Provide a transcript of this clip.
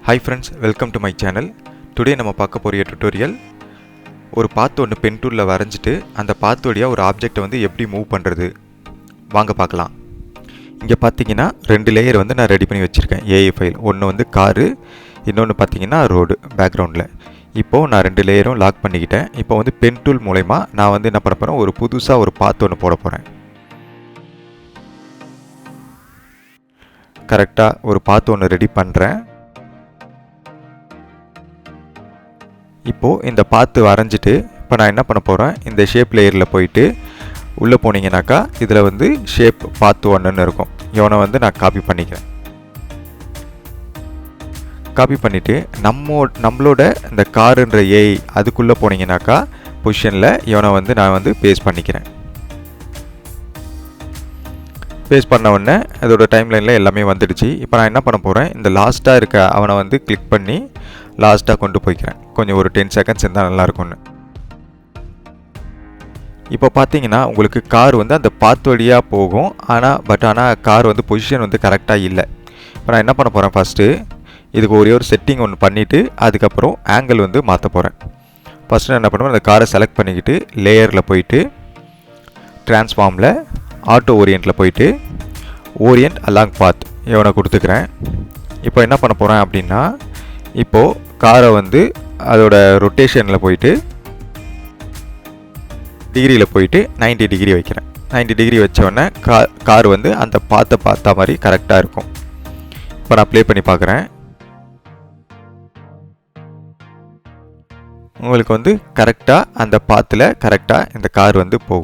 Hi friends, welcome to my channel. Today நம்ம பார்க்க போற டுட்டோரியல் ஒரு பாத் ஒன்று பென் டூலில் வரைஞ்சிட்டு அந்த பாத் வழியாக ஒரு ஆப்ஜெக்டை வந்து எப்படி மூவ் பண்ணுறது வாங்க பார்க்கலாம். இங்கே பார்த்தீங்கன்னா 2 லேயர் வந்து நான் ரெடி பண்ணி வச்சுருக்கேன். ஏஐ ஃபைல் ஒன்று வந்து காரு, இன்னொன்று பார்த்தீங்கன்னா ரோடு பேக்ரவுண்டில். இப்போது நான் 2 லேயரும் லாக் பண்ணிக்கிட்டேன். இப்போ வந்து பென் டூல் மூலமா நான் வந்து என்ன பண்ண போகிறேன், ஒரு புதுசாக ஒரு பாத் ஒன்று போட போகிறேன். கரெக்டாக ஒரு பாத் ஒன்று ரெடி பண்ணுறேன். இப்போது இந்த பாத்து வரைஞ்சிட்டு இப்போ நான் என்ன பண்ண போகிறேன், இந்த ஷேப் லேயரில் போயிட்டு உள்ளே போனீங்கன்னாக்கா இதில் வந்து ஷேப் பாத்து 1ன்னு இருக்கும். இவனை வந்து நான் காப்பி பண்ணிக்கிறேன். காப்பி பண்ணிவிட்டு நம்மளோட இந்த காருன்ற ஏஐ அதுக்குள்ளே போனீங்கன்னாக்கா பொசிஷனில் இவனை வந்து நான் வந்து பேஸ்ட் பண்ணிக்கிறேன். பேஸ்ட் பண்ண உடனே அதோட டைம்லைனில் எல்லாமே வந்துடுச்சு. இப்போ நான் என்ன பண்ண போகிறேன், இந்த லாஸ்ட்டாக இருக்க அவனை வந்து கிளிக் பண்ணி லாஸ்ட்டாக கொண்டு போய்க்கிறேன். கொஞ்சம் ஒரு 10 செகண்ட்ஸ் இருந்தால் நல்லாயிருக்கும்னு. இப்போ பார்த்தீங்கன்னா உங்களுக்கு கார் வந்து அந்த பாத் வழியாக போகும். ஆனால் கார் வந்து பொசிஷன் வந்து கரெக்டாக இல்லை. இப்போ நான் என்ன பண்ண போகிறேன், ஃபஸ்ட்டு இதுக்கு ஒரே ஒரு செட்டிங் ஒன்று பண்ணிவிட்டு அதுக்கப்புறம் ஆங்கிள் வந்து மாற்ற போகிறேன். ஃபஸ்ட்டு நான் என்ன பண்ணுவேன், அந்த காரை செலக்ட் பண்ணிக்கிட்டு லேயரில் போயிட்டு ட்ரான்ஸ்ஃபார்மில் ஆட்டோ ஓரியண்ட்டில் போயிட்டு ஓரியண்ட் அலாங் பாத் இவனை கொடுத்துக்கிறேன். இப்போ என்ன பண்ண போகிறேன் அப்படின்னா, இப்போது காரை வந்து அதோட ரொட்டேஷனில் போயிட்டு டிகிரியில் போயிட்டு 90 டிகிரி வைக்கிறேன். 90 டிகிரி வச்சோடனே கார் வந்து அந்த பாத்தை பார்த்தா மாதிரி கரெக்டாக இருக்கும். இப்போ நான் ப்ளே பண்ணி பார்க்குறேன். உங்களுக்கு வந்து கரெக்டாக அந்த பாத்தில் கரெக்டாக இந்த கார் வந்து போகும்.